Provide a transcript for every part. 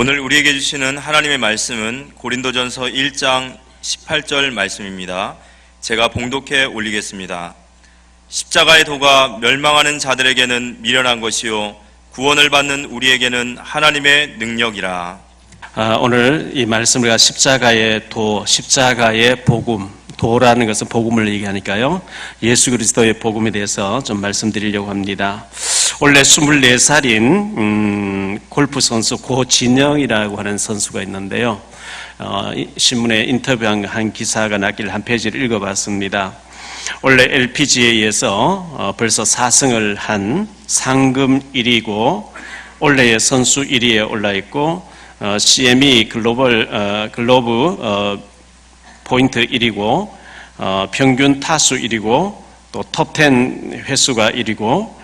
오늘 우리에게 주시는 하나님의 말씀은 고린도전서 1장 18절 말씀입니다. 제가 봉독해 올리겠습니다. 십자가의 도가 멸망하는 자들에게는 미련한 것이요 구원을 받는 우리에게는 하나님의 능력이라. 오늘 이 말씀을 십자가의 도, 십자가의 복음, 도라는 것은 복음을 얘기하니까요, 예수 그리스도의 복음에 대해서 좀 말씀드리려고 합니다. 원래 24살인 골프 선수 고진영이라고 하는 선수가 있는데요, 신문에 인터뷰한 한 기사가 났길 한 페이지를 읽어봤습니다. 원래 LPGA에서 벌써 4승을 한 상금 1위고 올해의 선수 1위에 올라있고 CME 글로브 포인트 1위고 평균 타수 1위고 또 톱10 횟수가 1위고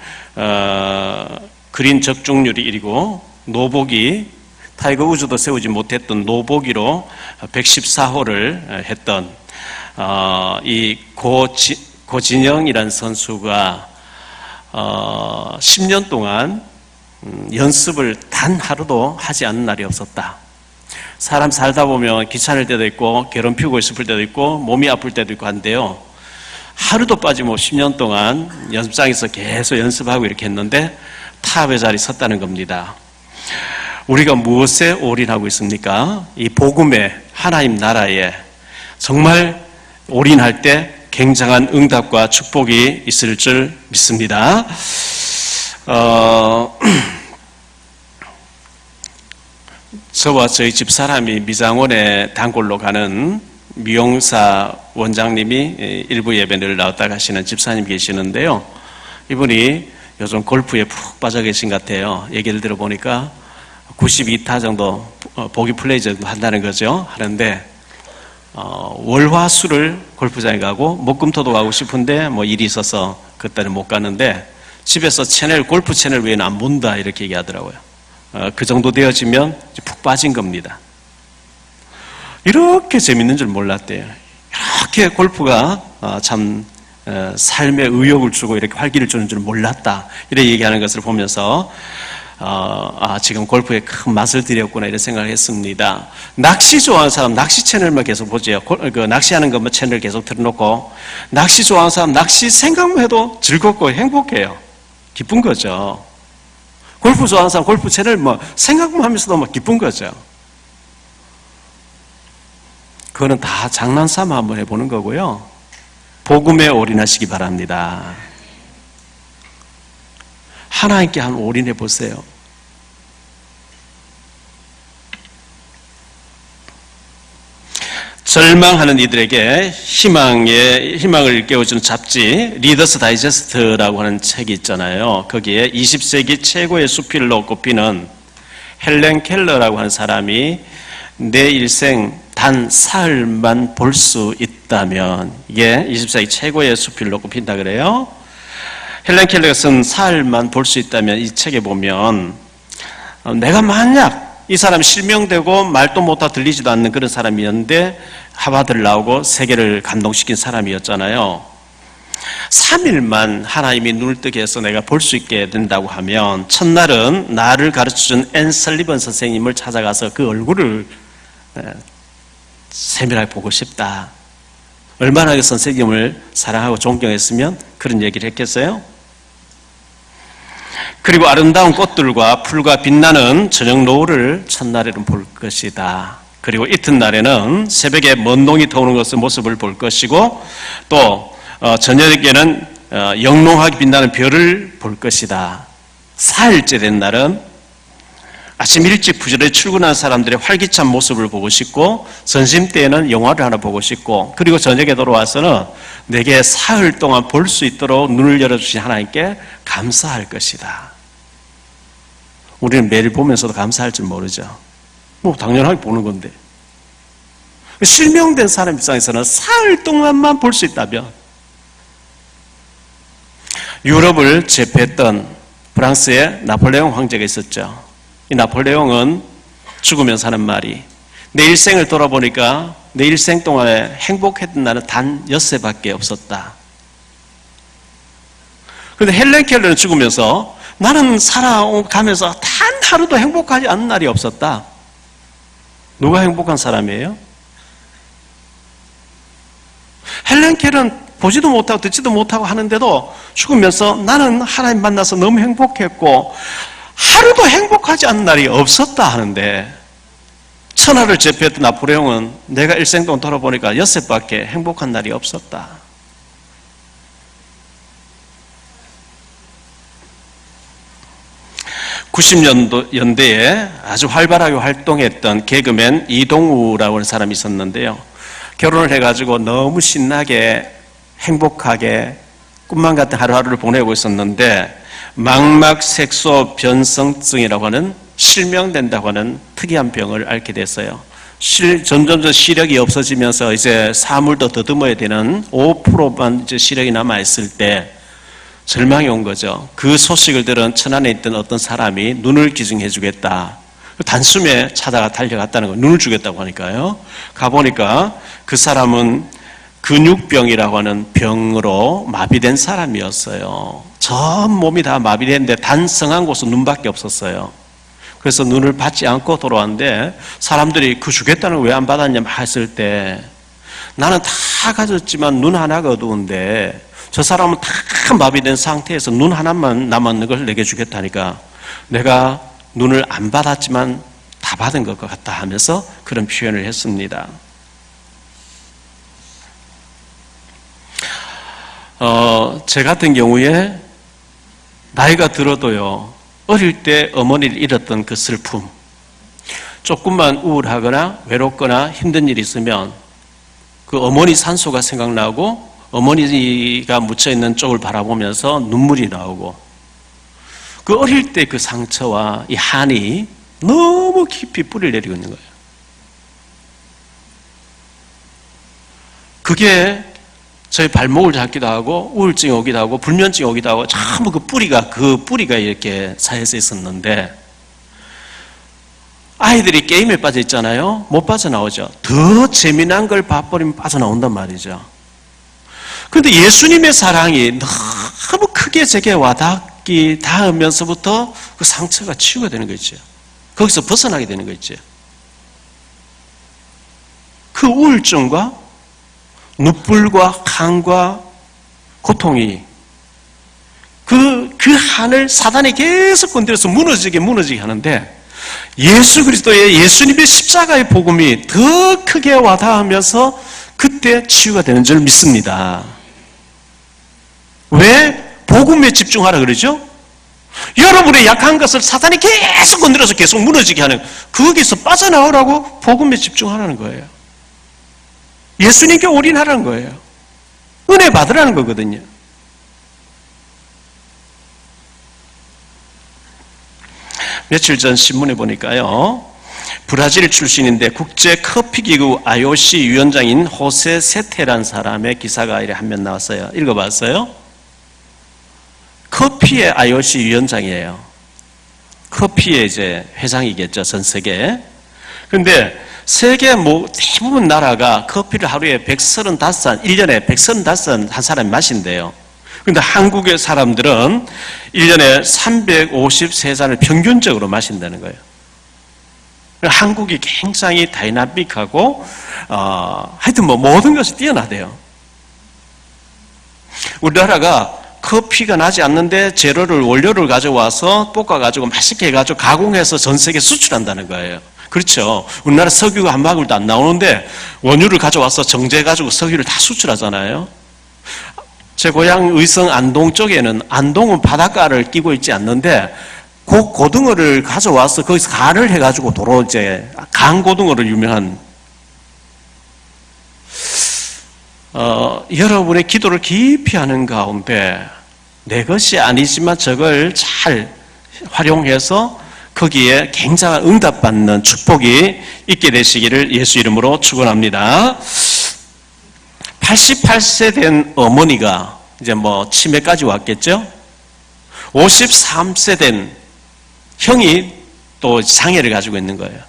그린 적중률이 1위고 노보기, 타이거 우즈도 세우지 못했던 노보기로 114홀을 했던 이 고진영이라는 선수가 10년 동안 연습을 단 하루도 하지 않는 날이 없었다. 사람 살다 보면 귀찮을 때도 있고 괴롭히고 싶을 때도 있고 몸이 아플 때도 있고 한데요, 하루도 빠짐없이 10년 동안 연습장에서 계속 연습하고 이렇게 했는데 탑의 자리에 섰다는 겁니다. 우리가 무엇에 올인하고 있습니까? 이 복음의 하나님 나라에 정말 올인할 때 굉장한 응답과 축복이 있을 줄 믿습니다. 저와 저희 집사람이 미장원에 단골로 가는 미용사 원장님이 일부 예배를 나왔다 가시는 집사님 계시는데요, 이분이 요즘 골프에 푹 빠져 계신 것 같아요. 얘기를 들어보니까 92타 정도 보기 플레이 정도 한다는 거죠. 하는데 월화수를 골프장에 가고 목금토도 가고 싶은데 뭐 일이 있어서 그때는 못 가는데 집에서 골프 채널 외에는 안 본다 이렇게 얘기하더라고요. 그 정도 되어지면 푹 빠진 겁니다. 이렇게 재밌는 줄 몰랐대요. 이렇게 골프가 참 삶의 의욕을 주고 이렇게 활기를 주는 줄 몰랐다, 이렇게 얘기하는 것을 보면서 지금 골프에 큰 맛을 들였구나 이런 생각을 했습니다. 낚시 좋아하는 사람 낚시 채널만 계속 보죠. 낚시하는 것만 채널 계속 틀어놓고, 낚시 좋아하는 사람 낚시 생각만 해도 즐겁고 행복해요. 기쁜 거죠. 골프 좋아하는 사람 골프 채널 생각만 하면서도 기쁜 거죠. 그거는 다 장난삼아 한번 해보는 거고요, 복음에 올인하시기 바랍니다. 하나님께 한번 올인해 보세요. 절망하는 이들에게 희망을 일깨워주는 잡지 리더스 다이제스트라고 하는 책이 있잖아요. 거기에 20세기 최고의 수필로 꼽히는 헬렌 켈러라고 하는 사람이 내 일생 단 사흘만 볼 수 있다면, 이게 20세기 최고의 수필로 꼽힌다 그래요. 헬렌 켈러가 쓴 사흘만 볼 수 있다면, 이 책에 보면 내가 만약 이 사람이 실명되고 말도 못하고 들리지도 않는 그런 사람이었는데 하버드를 나오고 세계를 감동시킨 사람이었잖아요. 3일만 하나님이 눈을 뜨게 해서 내가 볼 수 있게 된다고 하면, 첫날은 나를 가르쳐준 앤 설리번 선생님을 찾아가서 그 얼굴을 세밀하게 보고 싶다. 얼마나 그 선생님을 사랑하고 존경했으면 그런 얘기를 했겠어요? 그리고 아름다운 꽃들과 풀과 빛나는 저녁 노을을 첫날에는 볼 것이다. 그리고 이튿날에는 새벽에 먼 동이 터오는 것의 모습을 볼 것이고, 또 저녁에는 영롱하게 빛나는 별을 볼 것이다. 4일째 된 날은 아침 일찍 부지런히 출근하는 사람들의 활기찬 모습을 보고 싶고, 점심때에는 영화를 하나 보고 싶고, 그리고 저녁에 돌아와서는 내게 사흘 동안 볼 수 있도록 눈을 열어주신 하나님께 감사할 것이다. 우리는 매일 보면서도 감사할 줄 모르죠. 당연하게 보는 건데. 실명된 사람 입장에서는 사흘 동안만 볼 수 있다면, 유럽을 제패했던 프랑스의 나폴레옹 황제가 있었죠. 이 나폴레옹은 죽으면서 하는 말이, 내 일생을 돌아보니까 내 일생 동안에 행복했던 날은 단 6회밖에 없었다. 그런데 헬렌 켈러는 죽으면서 나는 살아가면서 단 하루도 행복하지 않은 날이 없었다. 누가 행복한 사람이에요? 헬렌 켈은 보지도 못하고 듣지도 못하고 하는데도 죽으면서 나는 하나님 만나서 너무 행복했고 하루도 행복하지 않은 날이 없었다 하는데, 천하를 제패했던 나폴레옹은 내가 일생 동안 돌아보니까 6밖에 행복한 날이 없었다. (90년대에) 아주 활발하게 활동했던 개그맨 이동우라고 하는 사람이 있었는데요. 결혼을 해가지고 너무 신나게 행복하게 꿈만 같은 하루하루를 보내고 있었는데, 망막색소 변성증이라고 하는, 실명된다고 하는 특이한 병을 앓게 됐어요. 점점 시력이 없어지면서 이제 사물도 더듬어야 되는 5%만 이제 시력이 남아있을 때 절망이 온 거죠. 그 소식을 들은 천안에 있던 어떤 사람이 눈을 기증해 주겠다. 단숨에 찾아가 달려갔다는 거예요. 눈을 주겠다고 하니까요. 가보니까 그 사람은 근육병이라고 하는 병으로 마비된 사람이었어요. 전 몸이 다 마비됐는데 단성한 곳은 눈밖에 없었어요. 그래서 눈을 받지 않고 돌아왔는데, 사람들이 그 주겠다는 걸 왜 안 받았냐 했을 때, 나는 다 가졌지만 눈 하나가 어두운데 저 사람은 다 마비된 상태에서 눈 하나만 남았는 걸 내게 주겠다니까 내가 눈을 안 받았지만 다 받은 것 같다 하면서 그런 표현을 했습니다. 제 같은 경우에 나이가 들어도요, 어릴 때 어머니를 잃었던 그 슬픔, 조금만 우울하거나 외롭거나 힘든 일이 있으면 그 어머니 산소가 생각나고 어머니가 묻혀있는 쪽을 바라보면서 눈물이 나오고, 그 어릴 때 그 상처와 이 한이 너무 깊이 뿌리를 내리고 있는 거예요. 그게 저희 발목을 잡기도 하고 우울증이 오기도 하고 불면증이 오기도 하고 전부 그 뿌리가 이렇게 쌓여져 있었는데, 아이들이 게임에 빠져 있잖아요. 못 빠져나오죠. 더 재미난 걸 봐버리면 빠져나온단 말이죠. 그런데 예수님의 사랑이 너무 크게 제게 와닿기 닿으면서부터 그 상처가 치유가 되는 거 있죠. 거기서 벗어나게 되는 거 있죠. 그 우울증과 눕불과 한과 고통이 그 한을 사단이 계속 건드려서 무너지게 하는데, 예수 그리스도의 예수님의 십자가의 복음이 더 크게 와닿으면서 그때 치유가 되는 줄 믿습니다. 왜 복음에 집중하라 그러죠? 여러분의 약한 것을 사단이 계속 건드려서 계속 무너지게 하는, 거기서 빠져나오라고 복음에 집중하라는 거예요. 예수님께 올인하라는 거예요. 은혜 받으라는 거거든요. 며칠 전 신문에 보니까요, 브라질 출신인데 국제 커피기구 IOC 위원장인 호세 세테란 사람의 기사가 한 면 나왔어요. 읽어봤어요? 커피의 IOC 위원장이에요. 커피의 이제 회장이겠죠, 전 세계. 그런데 세계 대부분 나라가 커피를 하루에 135잔, 1년에 135잔 한 사람이 마신대요. 그런데 한국의 사람들은 1년에 353잔을 평균적으로 마신다는 거예요. 한국이 굉장히 다이나믹하고, 하여튼 모든 것이 뛰어나대요. 우리나라가 커피가 나지 않는데 원료를 가져와서 볶아가지고 맛있게 해가지고 가공해서 전 세계에 수출한다는 거예요. 그렇죠. 우리나라 석유가 한 방울도 안 나오는데 원유를 가져와서 정제해가지고 석유를 다 수출하잖아요. 제 고향 의성 안동 쪽에는, 안동은 바닷가를 끼고 있지 않는데 고등어를 가져와서 거기서 간을 해가지고 도로 이제 간고등어로 유명한, 여러분의 기도를 깊이 하는 가운데 내 것이 아니지만 저걸 잘 활용해서 거기에 굉장한 응답받는 축복이 있게 되시기를 예수 이름으로 축원합니다. 88세 된 어머니가 이제 치매까지 왔겠죠? 53세 된 형이 또 장애를 가지고 있는 거예요.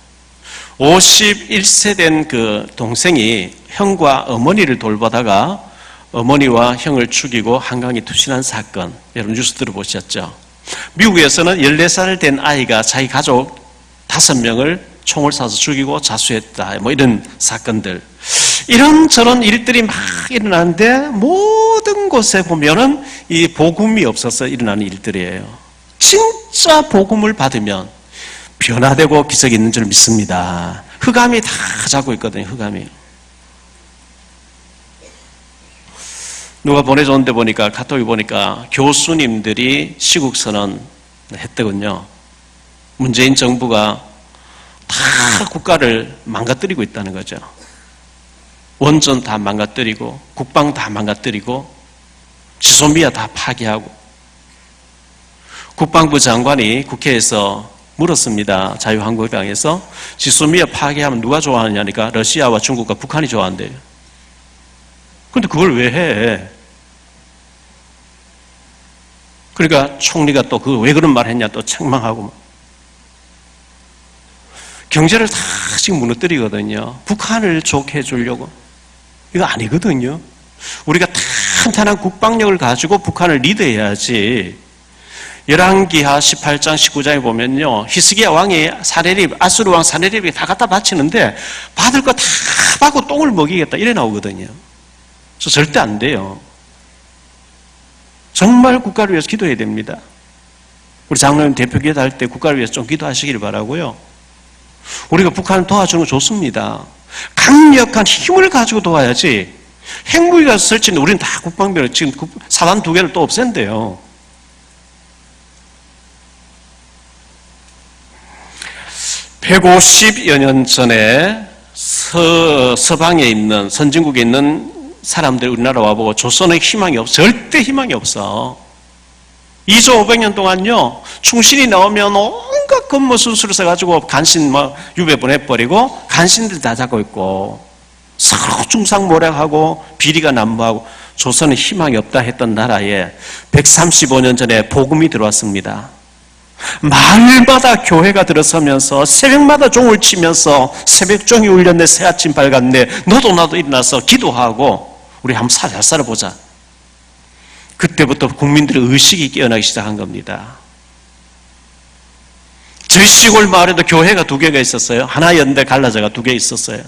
51세 된 그 동생이 형과 어머니를 돌보다가 어머니와 형을 죽이고 한강에 투신한 사건, 여러분 뉴스 들어보셨죠? 미국에서는 14살 된 아이가 자기 가족 5명을 총을 쏴서 죽이고 자수했다. 뭐 이런 사건들. 이런저런 일들이 막 일어나는데 모든 곳에 보면은 이 복음이 없어서 일어나는 일들이에요. 진짜 복음을 받으면 변화되고 기적이 있는 줄 믿습니다. 흑암이 다 잡고 있거든요. 흑암이. 누가 보내줬는데 보니까 카톡에 보니까 교수님들이 시국선언 했더군요. 문재인 정부가 다 국가를 망가뜨리고 있다는 거죠. 원전 다 망가뜨리고 국방 다 망가뜨리고 지소미아 다 파괴하고. 국방부 장관이 국회에서 물었습니다. 자유한국당에서 지소미아 파괴하면 누가 좋아하느냐니까 러시아와 중국과 북한이 좋아한대요. 그런데 그걸 왜 해? 그러니까 총리가 또 그 왜 그런 말 했냐 또 책망하고. 경제를 다 지금 무너뜨리거든요. 북한을 좋게 해주려고. 이거 아니거든요. 우리가 탄탄한 국방력을 가지고 북한을 리드해야지. 열왕기하 18장 19장에 보면요, 히스기야 왕이 아수르 왕 사네립이 다 갖다 바치는데 받을 거 다 받고 똥을 먹이겠다 이래 나오거든요. 그래서 절대 안 돼요. 정말 국가를 위해서 기도해야 됩니다. 우리 장로님 대표 기도할 때 국가를 위해서 좀 기도하시길 바라고요. 우리가 북한을 도와주는 거 좋습니다. 강력한 힘을 가지고 도와야지. 핵무기가 설치는 우리는 다 국방비를 지금 사단 2개를 또 없앤대요. (150여 년) 전에 서방에 있는 선진국에 있는 사람들이 우리나라 와보고 조선의 희망이 없어. 절대 희망이 없어. 2조 500년 동안요, 충신이 나오면 온갖 건물 수술을 써가지고 간신 유배 보내버리고 간신들 다 잡고 있고 서로 중상모략하고 비리가 난무하고 조선은 희망이 없다 했던 나라에 135년 전에 복음이 들어왔습니다. 마을마다 교회가 들어서면서 새벽마다 종을 치면서 새벽종이 울렸네, 새아침 밝았네, 너도 나도 일어나서 기도하고 우리 한번 잘 살아보자. 그때부터 국민들의 의식이 깨어나기 시작한 겁니다. 저희 시골 마을에도 교회가 2개가 있었어요. 하나였는데 갈라져가 2개 있었어요.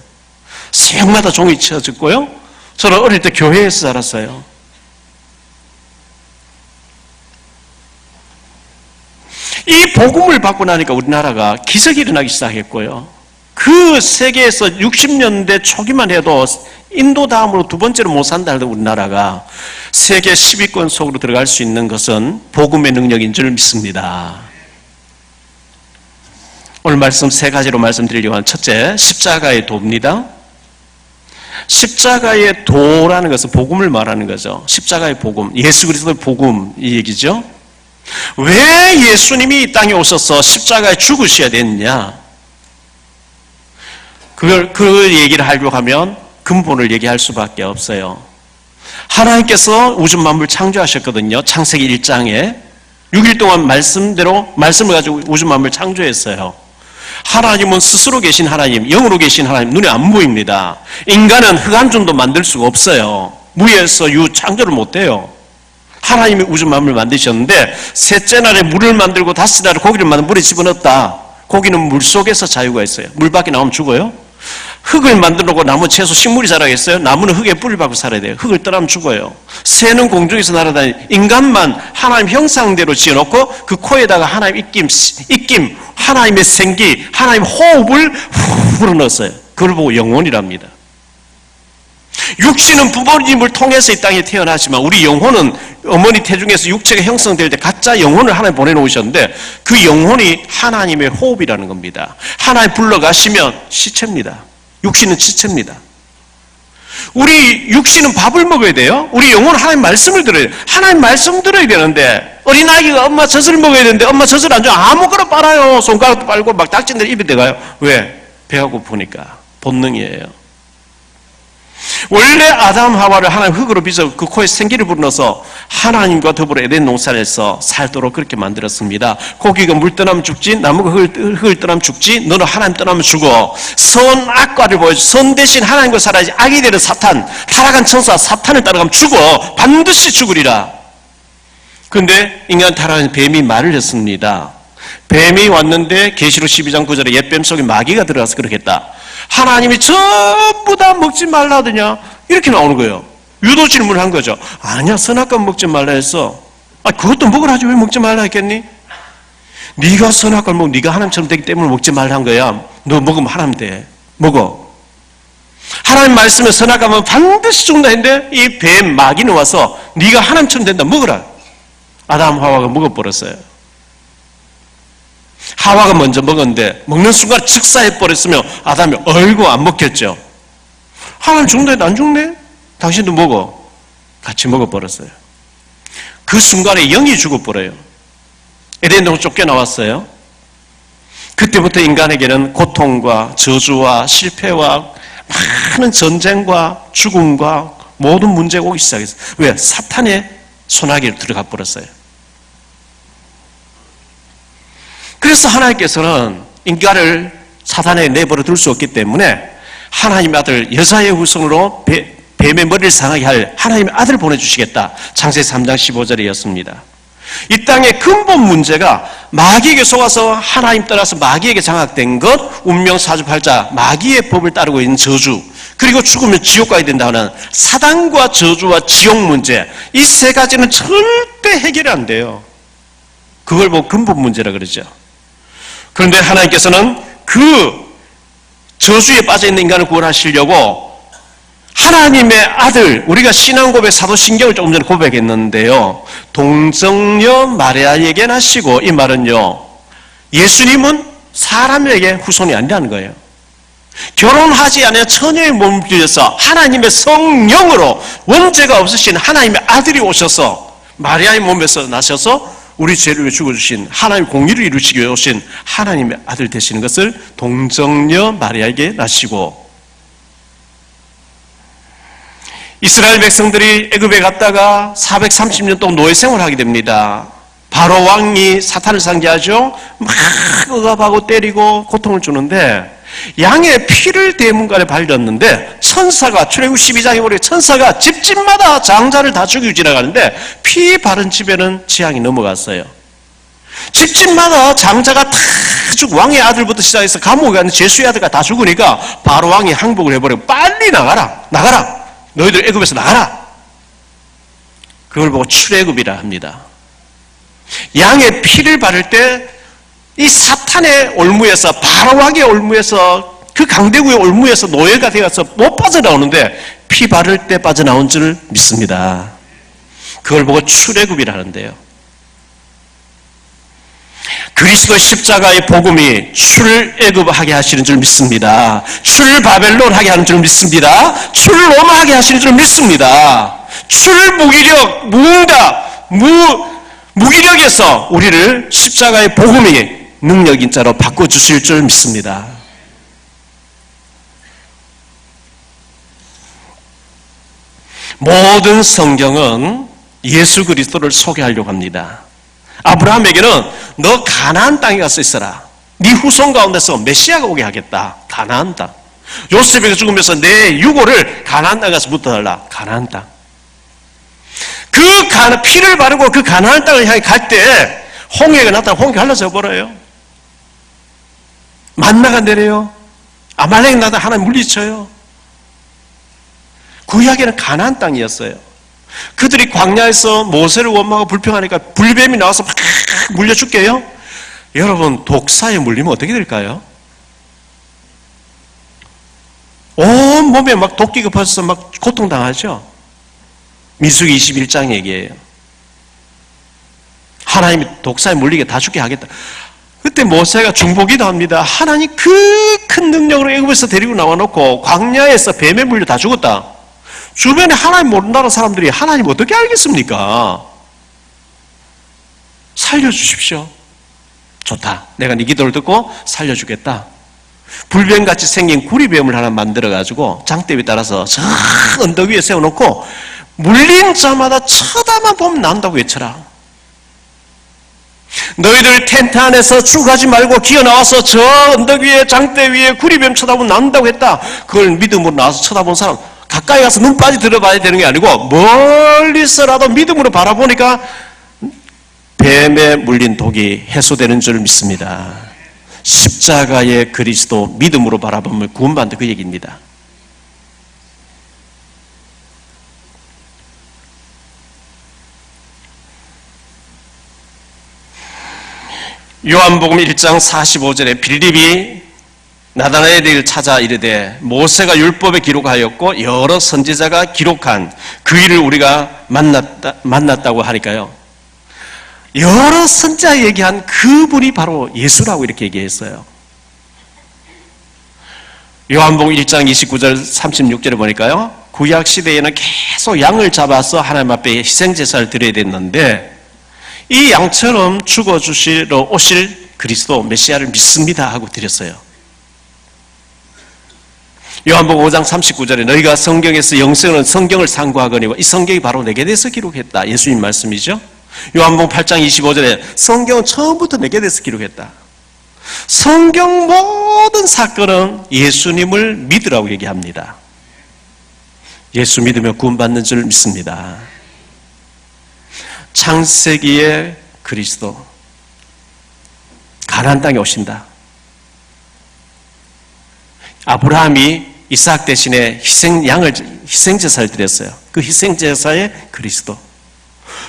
새벽마다 종이 치어졌고요. 저는 어릴 때 교회에서 자랐어요. 이 복음을 받고 나니까 우리나라가 기적이 일어나기 시작했고요. 그 세계에서 60년대 초기만 해도 인도 다음으로 2번째로 못 산다 해도 우리나라가 세계 10위권 속으로 들어갈 수 있는 것은 복음의 능력인 줄 믿습니다. 오늘 말씀 3가지로 말씀드리려고 하는 첫째, 십자가의 도입니다. 십자가의 도라는 것은 복음을 말하는 거죠. 십자가의 복음, 예수 그리스도의 복음 이 얘기죠. 왜 예수님이 이 땅에 오셔서 십자가에 죽으셔야 됐느냐? 그 얘기를 하려고 하면 근본을 얘기할 수밖에 없어요. 하나님께서 우주 만물 창조하셨거든요. 창세기 1장에 6일 동안 말씀을 가지고 우주 만물 창조했어요. 하나님은 스스로 계신 하나님, 영으로 계신 하나님, 눈에 안 보입니다. 인간은 흑암중도 만들 수가 없어요. 무에서 유 창조를 못해요. 하나님이 우주 만물을 만드셨는데 셋째 날에 물을 만들고 다섯째 날에 고기를 만들고 물에 집어넣었다. 고기는 물속에서 자유가 있어요. 물 밖에 나오면 죽어요. 흙을 만들어 놓고 나무 채소 식물이 자라겠어요? 나무는 흙에 뿌리를 박고 살아야 돼요. 흙을 떠나면 죽어요. 새는 공중에서 날아다니. 인간만 하나님 형상대로 지어놓고 그 코에다가 하나님 입김, 하나님의 생기, 하나님 호흡을 불어넣었어요. 그걸 보고 영혼이랍니다. 육신은 부모님을 통해서 이 땅에 태어나지만 우리 영혼은 어머니 태중에서 육체가 형성될 때 가짜 영혼을 하나님 보내놓으셨는데 그 영혼이 하나님의 호흡이라는 겁니다. 하나님 불러가시면 시체입니다. 육신은 지체입니다. 우리 육신은 밥을 먹어야 돼요. 우리 영혼은 하나님 말씀을 들어야 돼요. 하나님 말씀 들어야 되는데 어린아이가 엄마 젖을 먹어야 되는데 엄마 젖을 안 줘. 아무거나 빨아요. 손가락도 빨고 막 닥친대로 입에 들어가요. 왜? 배가 고프니까. 본능이에요. 원래 아담 하와를 하나님 흙으로 빚어 그 코에 생기를 불어넣어서 하나님과 더불어 에덴 동산에서 살도록 그렇게 만들었습니다. 고기가 물 떠나면 죽지, 나무가 흙을 떠나면 죽지, 너는 하나님 떠나면 죽어. 선 악과를 보여줘. 선 대신 하나님과 살아야지. 악이 되는 사탄, 타락한 천사 사탄을 따라가면 죽어. 반드시 죽으리라. 그런데 인간 타락한 뱀이 말을 했습니다. 뱀이 왔는데 계시록 12장 9절에 옛뱀 속에 마귀가 들어가서 그렇겠다. 하나님이 전부 다 먹지 말라 하더냐? 이렇게 나오는 거예요. 유도 질문을 한 거죠. 아니야, 선악과 먹지 말라 했어. 그것도 먹으라지 왜 먹지 말라 했겠니? 네가 선악과를 먹으면 네가 하나님처럼 되기 때문에 먹지 말라 한 거야. 너 먹으면 하나님 돼. 먹어. 하나님 말씀에 선악과면 반드시 죽는다 했는데 이 뱀 마귀는 와서 네가 하나님처럼 된다. 먹으라. 아담 하와가 먹어버렸어요. 하와가 먼저 먹었는데 먹는 순간 즉사해버렸으면 아담이 얼고 안 먹겠죠. 하나님 죽는다 해도 안 죽네? 당신도 먹어. 같이 먹어버렸어요. 그 순간에 영이 죽어버려요. 에덴동을 쫓겨나왔어요. 그때부터 인간에게는 고통과 저주와 실패와 많은 전쟁과 죽음과 모든 문제가 오기 시작했어요. 왜? 사탄의 소나기로 들어가 버렸어요. 그래서 하나님께서는 인간을 사탄에 내버려 둘 수 없기 때문에 하나님의 아들 여자의 후손으로 뱀의 머리를 상하게 할 하나님의 아들을 보내주시겠다. 창세기 3장 15절이었습니다. 이 땅의 근본 문제가 마귀에게 속아서 하나님 따라서 마귀에게 장악된 것, 운명 사주팔자, 마귀의 법을 따르고 있는 저주, 그리고 죽으면 지옥 가야 된다는 사단과 저주와 지옥 문제, 이 세 가지는 절대 해결이 안 돼요. 그걸 보고 근본 문제라 그러죠. 그런데 하나님께서는 그 저주에 빠져있는 인간을 구원하시려고 하나님의 아들, 우리가 신앙고백 사도신경을 조금 전에 고백했는데요. 동정녀 마리아에게 나시고, 이 말은요, 예수님은 사람에게 후손이 아니라는 거예요. 결혼하지 않은 처녀의 몸을 빌려서 하나님의 성령으로 원죄가 없으신 하나님의 아들이 오셔서 마리아의 몸에서 나셔서 우리 죄를 위해 죽어주신 하나님 공의를 이루시기 위해 오신 하나님의 아들 되시는 것을 동정녀 마리아에게 나시고, 이스라엘 백성들이 애굽에 갔다가 430년 동안 노예 생활을 하게 됩니다. 바로 왕이 사탄을 상대하죠. 막 억압하고 때리고 고통을 주는데 양의 피를 대문간에 발렸는데 천사가, 출애굽 12장에 보니 천사가 집집마다 장자를 다 죽이고 지나가는데 피 바른 집에는 재앙이 넘어갔어요. 집집마다 장자가 다 죽고 왕의 아들부터 시작해서 감옥에 가는 제수의 아들가 다 죽으니까 바로 왕이 항복을 해버리고 빨리 나가라. 너희들 애굽에서 나가라. 그걸 보고 출애굽이라 합니다. 양의 피를 바를 때 이 사탄의 올무에서, 바로 왕의 올무에서, 그 강대국의 올무에서 노예가 되어서 못 빠져나오는데 피 바를 때 빠져나온 줄 믿습니다. 그걸 보고 출애굽이라 하는데요. 그리스도 십자가의 복음이 출애굽하게 하시는 줄 믿습니다. 출바벨론하게 하는 줄 믿습니다. 출로마하게 하시는 줄 믿습니다. 출무기력, 무기력에서 우리를 십자가의 복음이 능력인 자로 바꿔주실 줄 믿습니다. 모든 성경은 예수 그리스도를 소개하려고 합니다. 아브라함에게는 너 가나안 땅에 가서 있어라. 네 후손 가운데서 메시아가 오게 하겠다. 가나안 땅. 요셉이 죽으면서 내 유고를 가나안 땅에 가서 묻어달라. 가나안 땅. 피를 바르고 그 가나안 땅을 향해 갈 때 홍해가 나타나면 홍해가 갈라져 버려요. 만나가 내려요. 아말렉이 나타나 하나님 물리쳐요. 그 이야기는 가나안 땅이었어요. 그들이 광야에서 모세를 원망하고 불평하니까 불뱀이 나와서 막 물려 죽게요. 여러분, 독사에 물리면 어떻게 될까요? 온 몸에 막 도끼가 퍼져서 막 고통당하죠. 민수기 21장 얘기예요. 하나님이 독사에 물리게 다 죽게 하겠다. 그때 모세가 중보기도 합니다. 하나님 그 큰 능력으로 애굽에서 데리고 나와놓고 광야에서 뱀에 물려 다 죽었다. 주변에 하나님 모른다는 사람들이 하나님 어떻게 알겠습니까? 살려주십시오. 좋다. 내가 네 기도를 듣고 살려주겠다. 불뱀같이 생긴 구리뱀을 하나 만들어가지고 장대 위에 따라서 저 언덕 위에 세워놓고 물린 자마다 쳐다만 보면 난다고 외쳐라. 너희들 텐트 안에서 축하지 말고 기어나와서 저 언덕 위에 장대 위에 구리뱀 쳐다보면 난다고 했다. 그걸 믿음으로 나와서 쳐다본 사람 가까이 가서 눈까지 들어봐야 되는 게 아니고 멀리서라도 믿음으로 바라보니까 뱀에 물린 독이 해소되는 줄 믿습니다. 십자가의 그리스도 믿음으로 바라보면 구원받는다, 그 얘기입니다. 요한복음 1장 45절에 빌립이 나다나엘을 찾아 이르되 모세가 율법에 기록하였고 여러 선지자가 기록한 그 일을 우리가 만났다고 하니까요. 여러 선지자 얘기한 그분이 바로 예수라고 이렇게 얘기했어요. 요한복음 1장 29절 36절에 보니까요. 구약 시대에는 계속 양을 잡아서 하나님 앞에 희생제사를 드려야 됐는데 이 양처럼 죽어주시러 오실 그리스도 메시아를 믿습니다 하고 드렸어요. 요한복음 5장 39절에 너희가 성경에서 영생은 성경을 상고하거니와 이 성경이 바로 내게 대해서 기록했다. 예수님 말씀이죠. 요한복음 8장 25절에 성경은 처음부터 내게 대해서 기록했다. 성경 모든 사건은 예수님을 믿으라고 얘기합니다. 예수 믿으면 구원받는 줄 믿습니다. 창세기의 그리스도 가나안 땅에 오신다. 아브라함이 이삭 대신에 희생제사를 드렸어요. 그 희생제사의 그리스도.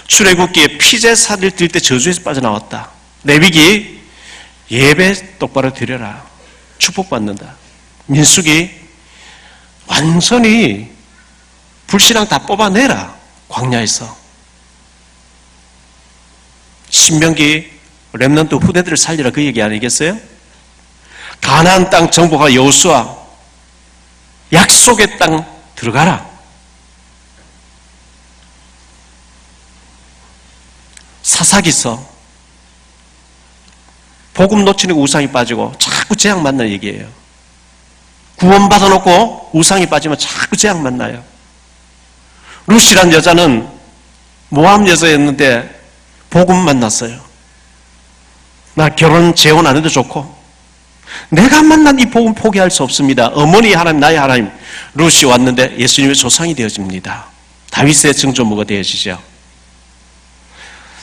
출애굽기에 피제사를 드릴 때 저주에서 빠져나왔다. 레위기 예배 똑바로 드려라. 축복받는다. 민수기 완전히 불신앙 다 뽑아내라. 광야에서. 신명기 렘넌트 후대들을 살리라, 그 얘기 아니겠어요? 가나안 땅 정복할 여호수아 약속의 땅 들어가라. 사사기서 복음 놓치는 우상이 빠지고 자꾸 재앙 만나는 얘기예요. 구원 받아놓고 우상이 빠지면 자꾸 재앙 만나요. 루시란 여자는 모함 여자였는데 복음 만났어요. 나 결혼 재혼 안 해도 좋고 내가 만난 이 복음 포기할 수 없습니다. 어머니 하나님, 나의 하나님. 루시 왔는데 예수님의 조상이 되어집니다. 다윗의 증조모가 되어지죠.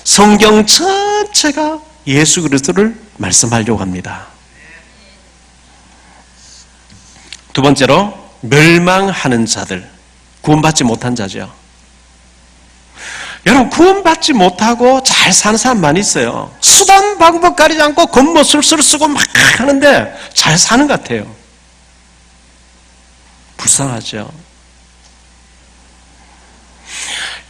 성경 전체가 예수 그리스도를 말씀하려고 합니다. 두 번째로 멸망하는 자들, 구원받지 못한 자죠. 여러분, 구원받지 못하고 잘 사는 사람 많이 있어요. 수단 방법 가리지 않고 겉모술수를 쓰고 막 하는데 잘 사는 것 같아요. 불쌍하죠.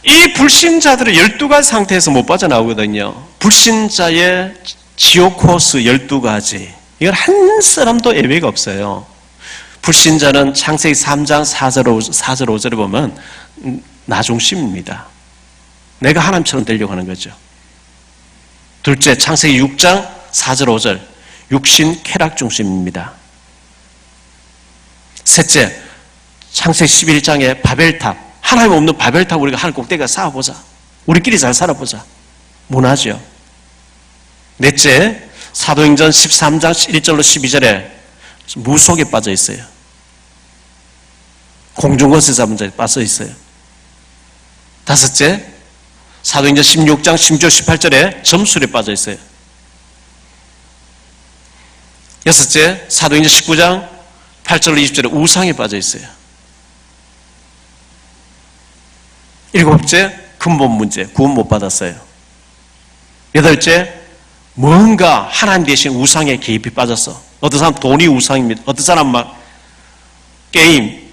이 불신자들은 12가지 상태에서 못 빠져나오거든요. 불신자의 지옥 코스 12가지. 이건 한 사람도 예외가 없어요. 불신자는 창세기 3장 4절 5절에 보면 나 중심입니다. 내가 하나님처럼 되려고 하는 거죠. 둘째, 창세기 6장 4절 5절 육신 쾌락 중심입니다. 셋째, 창세기 11장의 바벨탑, 하나님 없는 바벨탑 우리가 하늘 꼭대기에 쌓아보자. 우리끼리 잘 살아보자. 문화죠. 넷째, 사도행전 13장 1절로 12절에 무속에 빠져 있어요. 공중거세 잡은 자에 빠져 있어요. 다섯째, 사도행전 16장 16절 18절에 점술에 빠져 있어요. 여섯째, 사도행전 19장 8절로 20절에 우상에 빠져 있어요. 일곱째, 근본 문제, 구원 못 받았어요. 여덟째, 뭔가 하나님 대신 우상에 개입이 빠졌어. 어떤 사람 돈이 우상입니다. 어떤 사람 막 게임,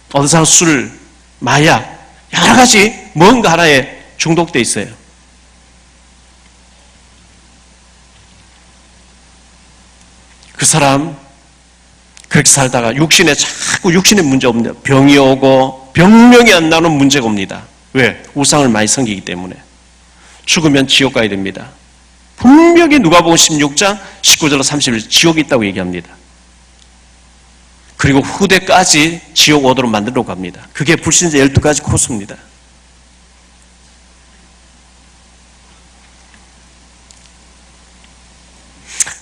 어떤 사람 술, 마약, 여러 가지 뭔가 하나에 중독돼 있어요. 그 사람 그렇게 살다가 자꾸 육신에 문제 옵니다. 병이 오고 병명이 안 나오는 문제가 옵니다. 왜? 우상을 많이 섬기기 때문에. 죽으면 지옥 가야 됩니다. 분명히 누가복음 16장 19절로 30절 지옥이 있다고 얘기합니다. 그리고 후대까지 지옥 오도록 만들려고 합니다. 그게 불신자 12가지 코스입니다.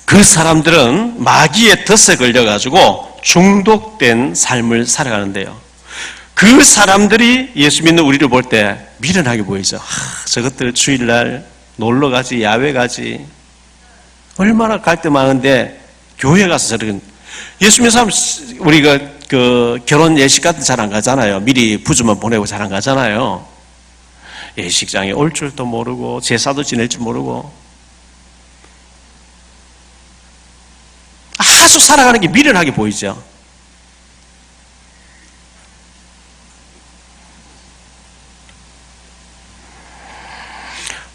그 사람들은 마귀의 덫에 걸려가지고 중독된 삶을 살아가는데요. 그 사람들이 예수 믿는 우리를 볼 때 미련하게 보이죠. 저것들 주일날 놀러 가지, 야외 가지. 얼마나 갈등 많은데 교회 가서 저런 예수 믿는 사람 우리가 그 결혼 예식 같은 잘 안 가잖아요. 미리 부주만 보내고 잘 안 가잖아요. 예식장에 올 줄도 모르고 제사도 지낼 줄 모르고 아주 살아가는 게 미련하게 보이죠.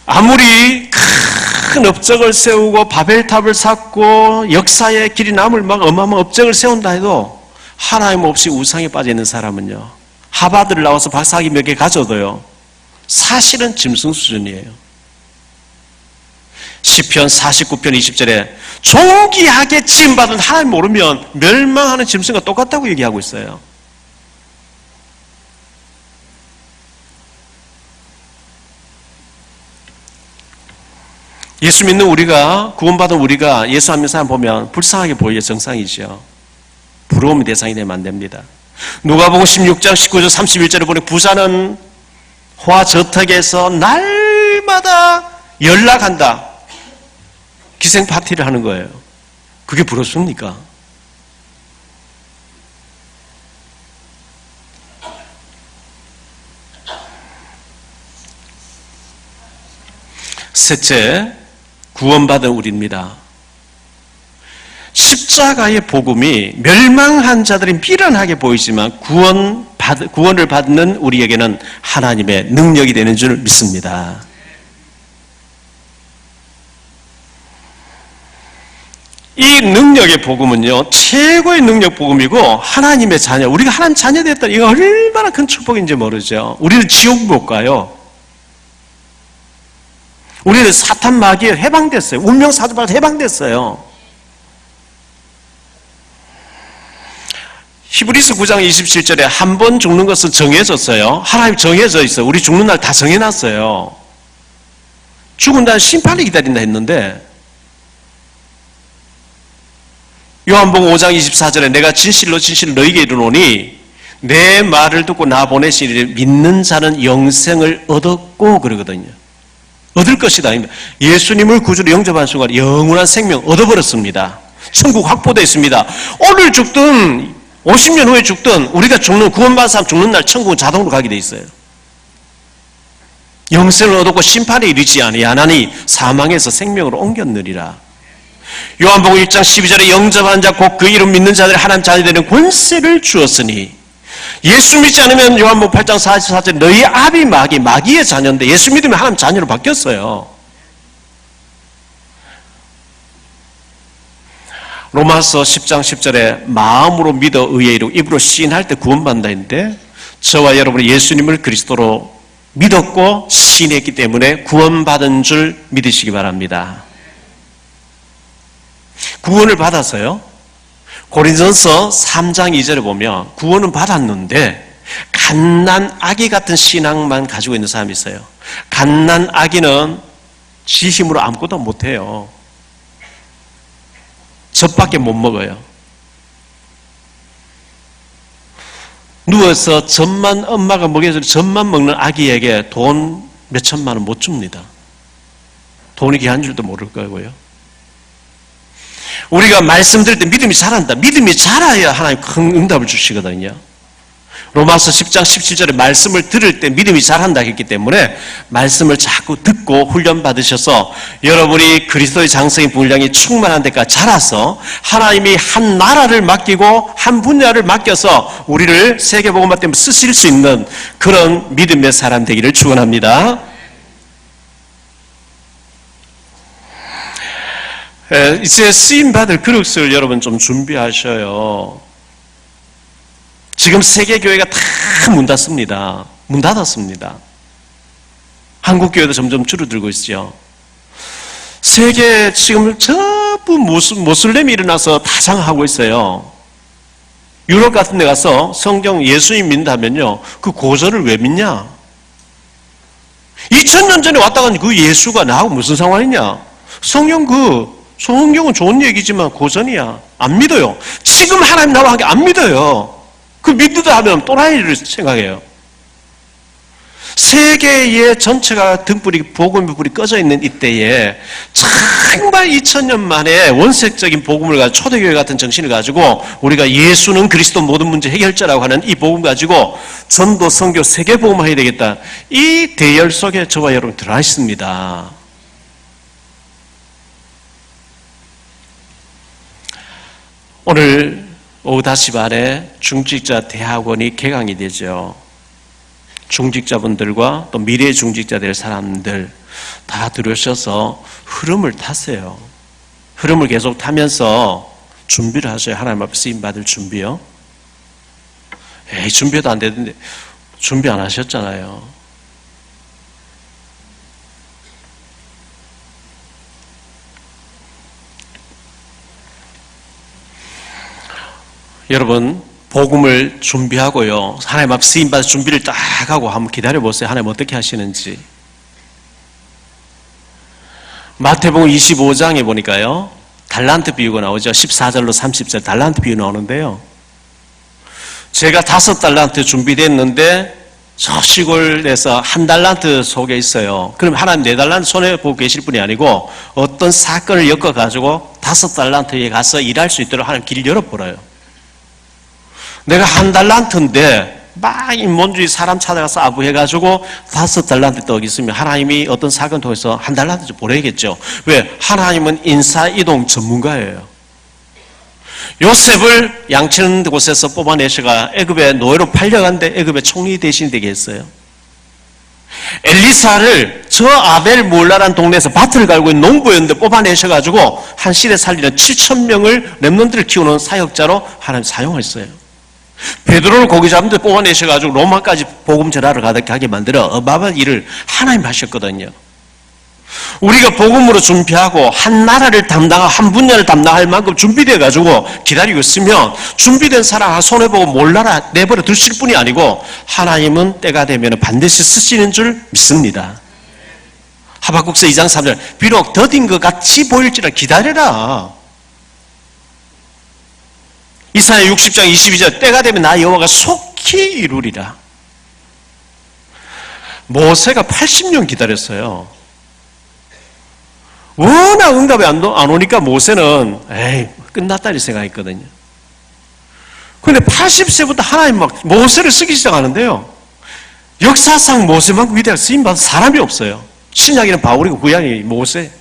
아무리 큰 업적을 세우고 바벨탑을 쌓고 역사의 길이 남을 막 어마어마한 업적을 세운다 해도 하나님 없이 우상에 빠져 있는 사람은요, 하버드를 나와서 박사학위 몇 개 가져도요 사실은 짐승 수준이에요. 시편 49편 20절에 존귀하게 지음받은 하나님 모르면 멸망하는 짐승과 똑같다고 얘기하고 있어요. 예수 믿는 우리가, 구원받은 우리가 예수 안 믿는 사람 보면 불쌍하게 보이게 정상이죠. 부러움의 대상이 되면 안 됩니다. 누가복음 16장 19절 31절에 보니 부자는 화 저택에서 날마다 연락한다. 기생 파티를 하는 거예요. 그게 부럽습니까? 셋째, 구원받은 우리입니다. 십자가의 복음이 멸망한 자들이 미련하게 보이지만 구원을 받는 우리에게는 하나님의 능력이 되는 줄 믿습니다. 이 능력의 복음은요, 최고의 능력 복음이고 하나님의 자녀, 우리가 하나님 자녀 됐다, 이거 얼마나 큰 축복인지 모르죠. 우리는 지옥 못 가요. 우리는 사탄 마귀에 해방됐어요. 운명 사주받아 해방됐어요. 히브리서 9장 27절에 한 번 죽는 것은 정해졌어요. 하나님 정해져 있어요. 우리 죽는 날 다 정해놨어요. 죽은 다음 심판이 기다린다 했는데 요한복음 5장 24절에 내가 진실로 너희에게 이르노니 내 말을 듣고 나 보내시니 믿는 자는 영생을 얻었고 그러거든요. 얻을 것이다. 예수님을 구주로 영접한 순간 영원한 생명 얻어버렸습니다. 천국 확보되어 있습니다. 오늘 죽든 50년 후에 죽든 우리가 구원받은 사람 죽는 날 천국은 자동으로 가게 돼 있어요. 영생을 얻었고 심판에 이르지 아니하나니 사망에서 생명으로 옮겼느니라. 요한복음 1장 12절에 영접한 자 곧 그 이름 믿는 자들이 하나님 자녀 되는 권세를 주었으니, 예수 믿지 않으면 요한복음 8장 44절에 너희 아비 마귀의 자녀인데 예수 믿으면 하나님 자녀로 바뀌었어요. 로마서 10장 10절에 마음으로 믿어 의에 이르고 입으로 시인할 때 구원받는다 했는데 저와 여러분이 예수님을 그리스도로 믿었고 시인했기 때문에 구원받은 줄 믿으시기 바랍니다. 구원을 받아서요, 고린도전서 3장 2절에 보면 구원은 받았는데 갓난 아기 같은 신앙만 가지고 있는 사람이 있어요. 갓난 아기는 지 힘으로 아무것도 못해요. 젖밖에 못 먹어요. 누워서 젖만 엄마가 먹여서 젖만 먹는 아기에게 돈 몇 천만 원 못 줍니다. 돈이 귀한 줄도 모를 거고요. 우리가 말씀 들을 때 믿음이 자란다. 믿음이 자라야 하나님 큰 응답을 주시거든요. 로마서 10장 17절에 말씀을 들을 때 믿음이 자란다 했기 때문에 말씀을 자꾸 듣고 훈련받으셔서 여러분이 그리스도의 장성인 분량이 충만한 데까지 자라서 하나님이 한 나라를 맡기고 한 분야를 맡겨서 우리를 세계복음화 때문에 쓰실 수 있는 그런 믿음의 사람 되기를 축원합니다. 이제 쓰임받을 그릇을 여러분 좀 준비하셔요. 지금 세계교회가 다 문 닫습니다. 문 닫았습니다. 한국교회도 점점 줄어들고 있죠. 세계 지금 전부 모슬렘이 일어나서 다 장하고 있어요. 유럽 같은 데 가서 성경 예수님 믿는다면요, 그 고전을 왜 믿냐? 2000년 전에 왔다 간 그 예수가 나하고 무슨 상관이냐? 성경은 좋은 얘기지만 고전이야. 안 믿어요. 지금 하나님 나와 함께 안 믿어요. 그 믿으다 하면 또라이를 생각해요. 세계의 전체가 등불이 복음의 불이 꺼져 있는 이때에 정말 2000년 만에 원색적인 복음을 가지고 초대교회 같은 정신을 가지고 우리가 예수는 그리스도 모든 문제 해결자라고 하는 이 복음 가지고 전도, 선교, 세계 복음을 해야 되겠다. 이 대열 속에 저와 여러분 들어와 있습니다. 오늘 오후 5시 반에 중직자 대학원이 개강이 되죠. 중직자분들과 또 미래 중직자 될 사람들 다 들으셔서 흐름을 타세요. 흐름을 계속 타면서 준비를 하셔요. 하나님 앞에 쓰임 받을 준비요. 준비도 안 되는데 준비 안 하셨잖아요. 여러분 복음을 준비하고요. 하나님 앞에 쓰임받을 준비를 딱 하고 한번 기다려보세요. 하나님 어떻게 하시는지. 마태복음 25장에 보니까요. 달란트 비유가 나오죠. 14절로 30절 달란트 비유 나오는데요. 제가 5달란트 준비됐는데 저 시골에서 1달란트 속에 있어요. 그럼 하나님 4달란트 손해보고 계실 분이 아니고 어떤 사건을 엮어가지고 5달란트에 가서 일할 수 있도록 하나님 길을 열어버려요. 내가 1달란트인데 막 인본주의 사람 찾아가서 아부해가지고 5달란트 떡 있으면 하나님이 어떤 사건 통해서 1달란트 좀 보내겠죠. 왜? 하나님은 인사이동 전문가예요. 요셉을 양치는 곳에서 뽑아내셔가 애굽에 노예로 팔려간데 애굽의 총리 대신이 되게 했어요. 엘리사를 저 아벨 몰라라는 동네에서 밭을 갈고 있는 농부였는데 뽑아내셔가지고 한 시대 살리는 7,000명을 렘넌트를 키우는 사역자로 하나님 사용했어요. 베드로를 고기 잡는데 뽑아내셔가지고 로마까지 복음 전하러 가게 만들어 어마어마한 일을 하나님 하셨거든요. 우리가 복음으로 준비하고 한 나라를 담당하고 한 분야를 담당할 만큼 준비돼가지고 기다리고 있으면 준비된 사람 손해보고 몰라라 내버려 두실 뿐이 아니고 하나님은 때가 되면 반드시 쓰시는 줄 믿습니다. 하박국서 2장 3절 비록 더딘 것 같이 보일지라 기다려라. 이사야 60장 22절 때가 되면 나 여호와가 속히 이루리라. 모세가 80년 기다렸어요. 워낙 응답이 안 오니까 모세는 끝났다 이렇게 생각했거든요. 그런데 80세부터 하나님 막 모세를 쓰기 시작하는데요. 역사상 모세만큼 위대한 쓰임받은 사람이 없어요. 신약에는 바울이고 구약이 모세.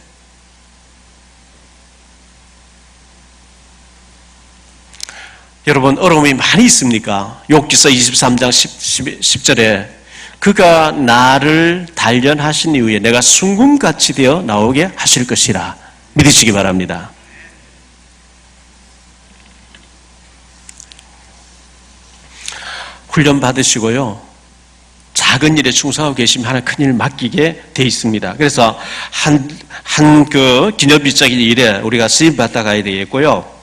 여러분 어려움이 많이 있습니까? 욥기서 23장 10절에 그가 나를 단련하신 이후에 내가 순금같이 되어 나오게 하실 것이라 믿으시기 바랍니다. 훈련 받으시고요. 작은 일에 충성하고 계시면 하나 큰 일을 맡기게 돼 있습니다. 그래서 그 기념비적인 일에 우리가 쓰임 받아 가야 되겠고요.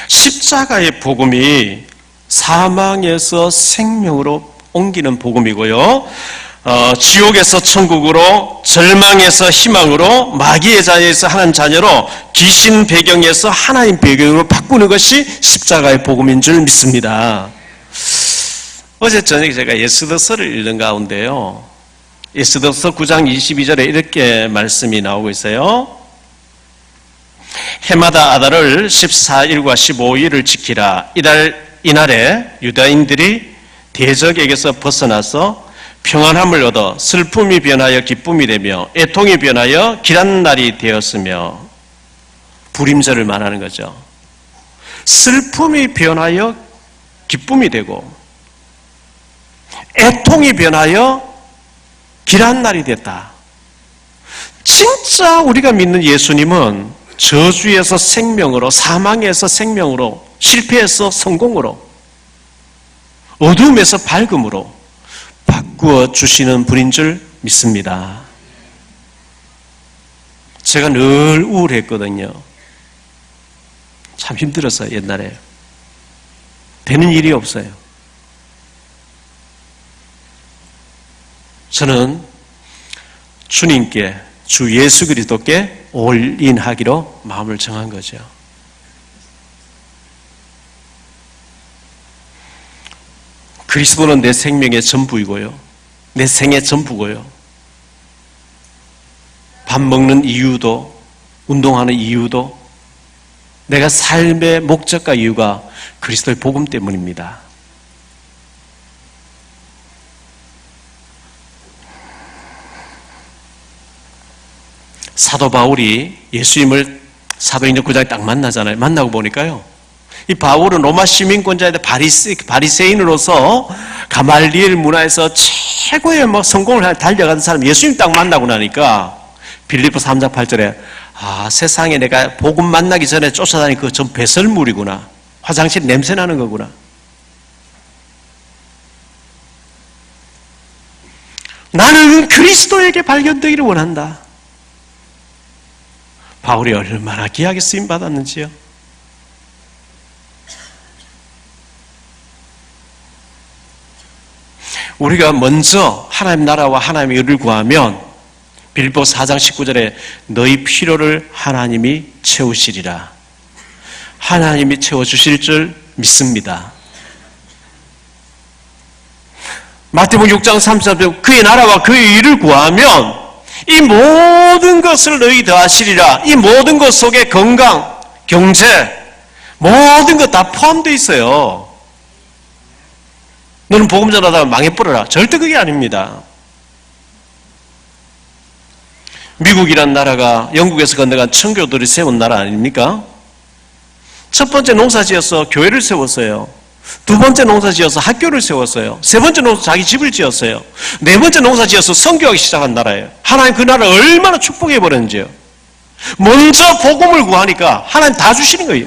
십자가의 복음이 사망에서 생명으로 옮기는 복음이고요. 지옥에서 천국으로, 절망에서 희망으로, 마귀의 자녀에서 하나님 자녀로, 귀신 배경에서 하나님 배경으로 바꾸는 것이 십자가의 복음인 줄 믿습니다. 어제 저녁에 제가 에스더서를 읽는 가운데요. 에스더서 9장 22절에 이렇게 말씀이 나오고 있어요. 해마다 아달을 14일과 15일을 지키라. 이날에 유다인들이 대적에게서 벗어나서 평안함을 얻어 슬픔이 변하여 기쁨이 되며 애통이 변하여 길한 날이 되었으며 불임절을 말하는 거죠. 슬픔이 변하여 기쁨이 되고 애통이 변하여 길한 날이 됐다. 진짜 우리가 믿는 예수님은 저주에서 생명으로, 사망에서 생명으로, 실패에서 성공으로, 어둠에서 밝음으로 바꾸어 주시는 분인 줄 믿습니다. 제가 늘 우울했거든요. 참 힘들었어요, 옛날에. 되는 일이 없어요. 저는 주님께, 주 예수 그리스도께 올인하기로 마음을 정한 거죠. 그리스도는 내 생명의 전부이고요. 내 생애 전부고요. 밥 먹는 이유도, 운동하는 이유도, 내가 삶의 목적과 이유가 그리스도의 복음 때문입니다. 사도 바울이 예수님을 사도행전 9장에 딱 만나잖아요. 만나고 보니까요, 이 바울은 로마 시민권자인데 바리새인으로서 가말리엘 문화에서 최고의 성공을 달려가는 사람, 예수님 딱 만나고 나니까 빌립보 3장 8절에 세상에 내가 복음 만나기 전에 쫓아다니는 그 전 배설물이구나. 화장실 냄새 나는 거구나. 나는 그리스도에게 발견되기를 원한다. 바울이 얼마나 귀하게 쓰임 받았는지요. 우리가 먼저 하나님 나라와 하나님의 의를 구하면 빌립보 4장 19절에 너희 필요를 하나님이 채우시리라. 하나님이 채워주실 줄 믿습니다. 마태복음 6장 33절 그의 나라와 그의 의를 구하면 이 모든 것을 너희 더하시리라. 이 모든 것 속에 건강, 경제, 모든 것 다 포함되어 있어요. 너는 복음 전하다가 망해버려라. 절대 그게 아닙니다. 미국이란 나라가 영국에서 건너간 청교도를 세운 나라 아닙니까? 첫 번째 농사지어서 교회를 세웠어요. 두 번째 농사지어서 학교를 세웠어요. 세 번째 농사 자기 집을 지었어요. 네 번째 농사지어서 선교하기 시작한 나라예요. 하나님 그 나라를 얼마나 축복해버렸는지요. 먼저 복음을 구하니까 하나님 다 주시는 거예요.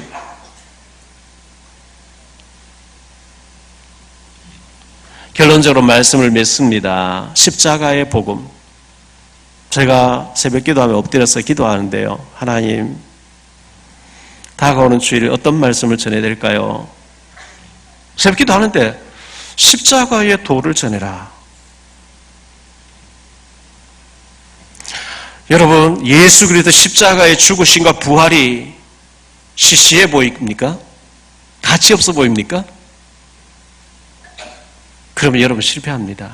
결론적으로 말씀을 맺습니다. 십자가의 복음. 제가 새벽 기도하며 엎드려서 기도하는데요. 하나님, 다가오는 주일에 어떤 말씀을 전해야 될까요? 새벽 기도하는데 십자가의 도를 전해라. 여러분, 예수 그리스도 십자가의 죽으심과 부활이 시시해 보입니까? 가치 없어 보입니까? 그러면 여러분 실패합니다.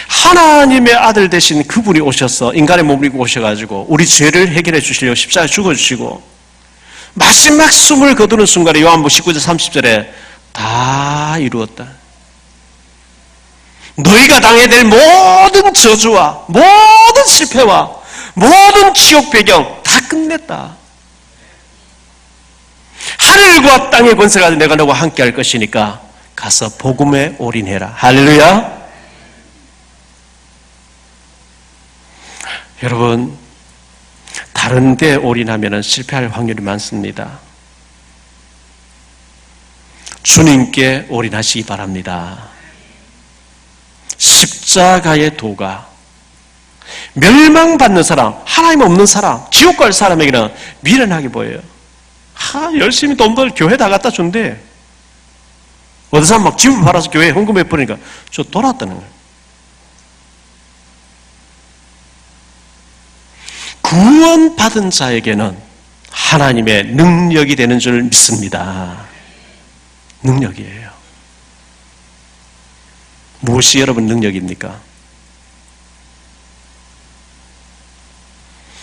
하나님의 아들 되신 그분이 오셔서 인간의 몸을 입고 오셔가지고 우리 죄를 해결해 주시려고 십자가에 죽어주시고 마지막 숨을 거두는 순간에 요한복음 19절 30절에 다 이루었다. 너희가 당해야 될 모든 저주와 모든 실패와 모든 지옥 배경 다 끝냈다. 하늘과 땅의 권세가 내가 너와 함께 할 것이니까 가서 복음에 올인해라. 할렐루야. 여러분, 다른 데 올인하면 실패할 확률이 많습니다. 주님께 올인하시기 바랍니다. 십자가의 도가 멸망받는 사람, 하나님 없는 사람, 지옥 갈 사람에게는 미련하게 보여요. 열심히 돈 벌 교회 다 갖다 준대. 어떤 사람 막 집을 팔아서 교회에 헌금해 버리니까 저 돌았다는 거예요. 구원받은 자에게는 하나님의 능력이 되는 줄 믿습니다. 능력이에요. 무엇이 여러분 능력입니까?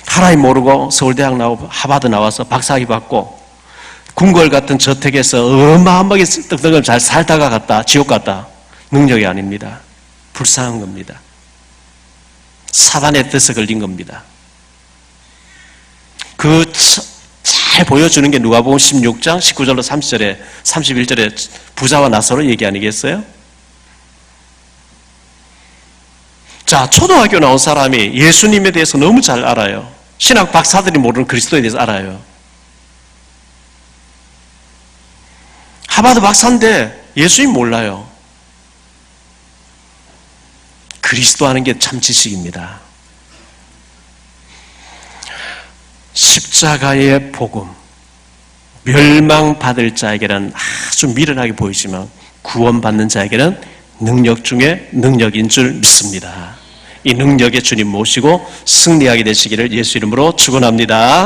하나님 모르고 서울대학 나오고 하버드 나와서 박사학위 받고 궁궐 같은 저택에서 어마어마하게 떡떡을 잘 살다가 갔다 지옥 갔다. 능력이 아닙니다. 불쌍한 겁니다. 사단의 뜻에 걸린 겁니다. 그 잘 보여주는 게 누가복음 16장 19절로 30절에 31절에 부자와 나사로 얘기 아니겠어요? 자, 초등학교 나온 사람이 예수님에 대해서 너무 잘 알아요. 신학 박사들이 모르는 그리스도에 대해서 알아요. 하버드 박사인데 예수님 몰라요. 그리스도 하는 게 참 지식입니다. 십자가의 복음, 멸망받을 자에게는 아주 미련하게 보이지만 구원받는 자에게는 능력 중에 능력인 줄 믿습니다. 이 능력의 주님 모시고 승리하게 되시기를 예수 이름으로 축원합니다.